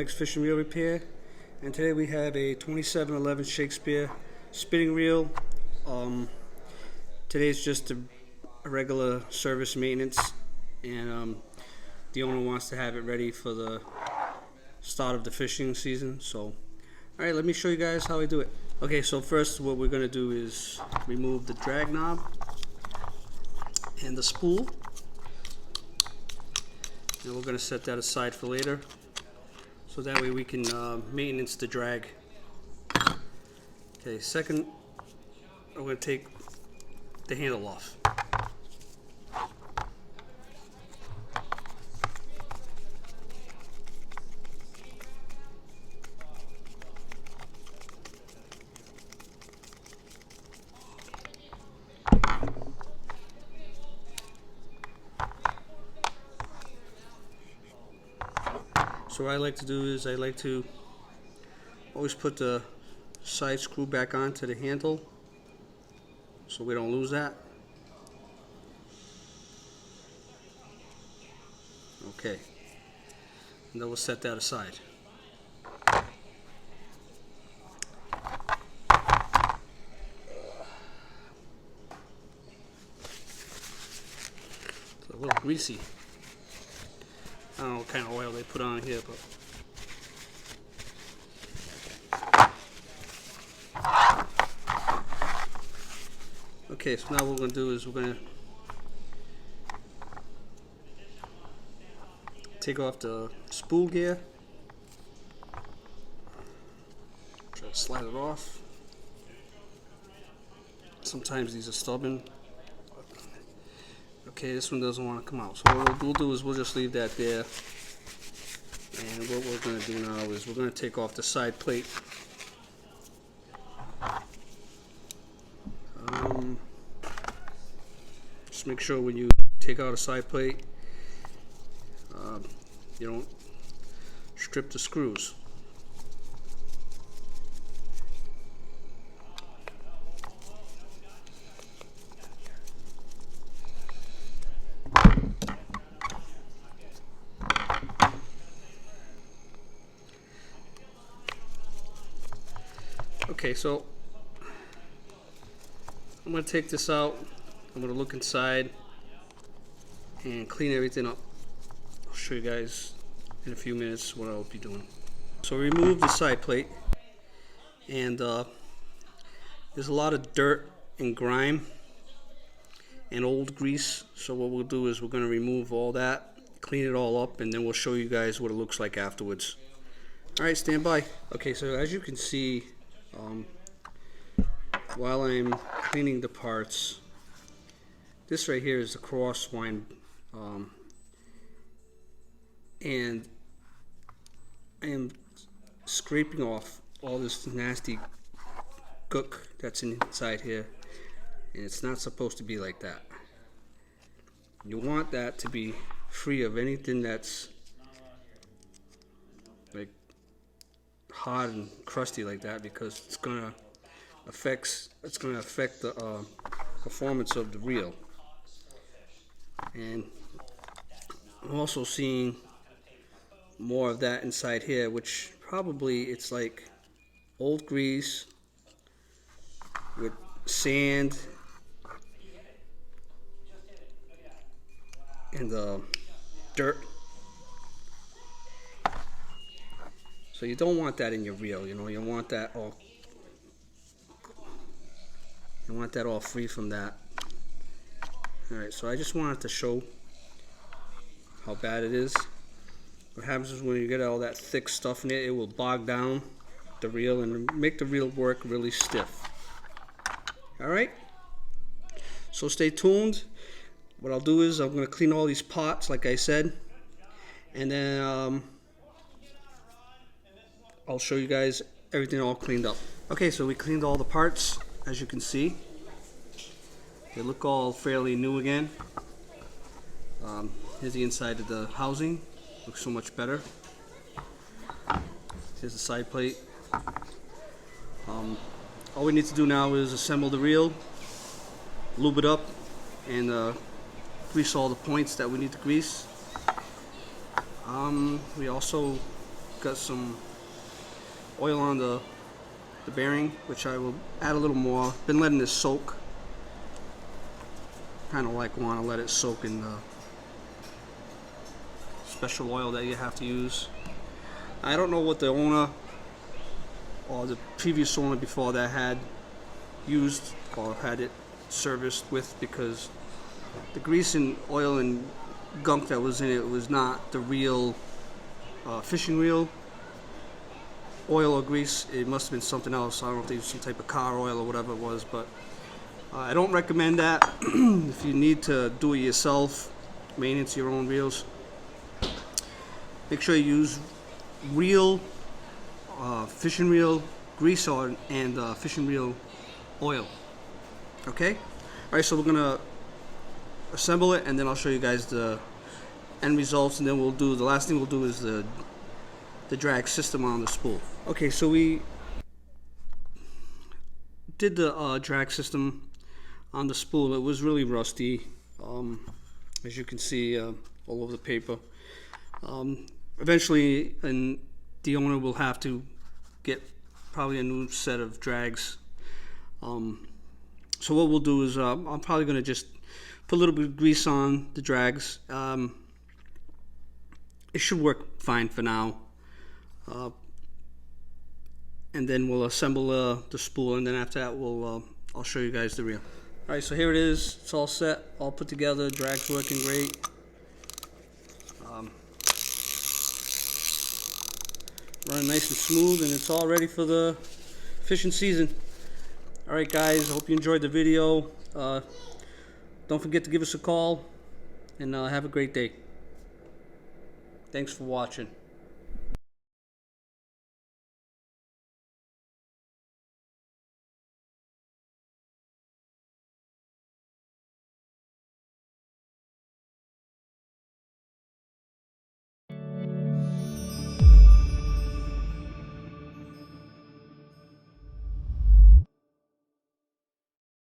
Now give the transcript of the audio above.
Mike's Fishing Reel Repair, and today we have a 2711 Shakespeare spinning reel. Today's just a regular service maintenance, and the owner wants to have it ready for the start of the fishing season. So, alright, let me show you guys how I do it. Okay, so first what we're going to do is remove the drag knob and the spool, and we're going to set that aside for later, so that way we can maintenance the drag. Okay, second, I'm going to take the handle off. So what I like to do is I like to always put the side screw back onto the handle so we don't lose that. Okay, and then we'll set that aside. It's a little greasy. I don't know what kind of oil they put on here, but okay, so now what we're going to do is we're going to take off the spool gear, try to slide it off. Sometimes these are stubborn. Okay, this one doesn't want to come out, so what we'll do is we'll just leave that there. And what we're going to do now is we're going to take off the side plate. Just make sure when you take out a side plate, you don't strip the screws. Okay, so I'm going to take this out. I'm going to look inside and clean everything up. I'll show you guys in a few minutes what I'll be doing. So remove the side plate, and there's a lot of dirt and grime and old grease. So what we'll do is we're going to remove all that, clean it all up, and then we'll show you guys what it looks like afterwards. Alright, stand by. Okay, so as you can see, while I'm cleaning the parts, this right here is the cross wind, and I am scraping off all this nasty gook that's inside here, and it's not supposed to be like that. You want that to be free of anything that's like hard and crusty like that, because it's gonna affect the performance of the reel. And I'm also seeing more of that inside here, which probably it's like old grease with sand and dirt. So you don't want that in your reel, you know. You want that all free from that. Alright, so I just wanted to show how bad it is. What happens is when you get all that thick stuff in it, it will bog down the reel and make the reel work really stiff. Alright, so stay tuned. What I'll do is I'm going to clean all these pots like I said, and then I'll show you guys everything all cleaned up. Okay, so we cleaned all the parts, as you can see. They look all fairly new again. Here's the inside of the housing. Looks so much better. Here's the side plate. All we need to do now is assemble the reel, lube it up, and grease all the points that we need to grease. We also got some oil on the bearing, which I will add a little more. Been letting this soak. Kind of like want to let it soak in the special oil that you have to use. I don't know what the owner or the previous owner before that had used or had it serviced with, because the grease and oil and gunk that was in it was not the real fishing reel oil or grease. It must have been something else. I don't know if they used some type of car oil or whatever it was, but I don't recommend that. If you need to do it yourself, maintenance your own reels, make sure you use real fishing reel grease and fishing reel oil. Okay? Alright, so we're gonna assemble it, and then I'll show you guys the end results, and then we'll do the last thing we'll do is the drag system on the spool. Okay, so we did the drag system on the spool. It was really rusty, as you can see all over the paper. Eventually, the owner will have to get probably a new set of drags. So what we'll do is I'm probably going to just put a little bit of grease on the drags. It should work fine for now. And then we'll assemble the spool, and then after that I'll show you guys the reel. Alright, so here it is. It's all set, all put together. Drag's working great. Running nice and smooth, and it's all ready for the fishing season. Alright guys, I hope you enjoyed the video. Don't forget to give us a call, and have a great day. Thanks for watching.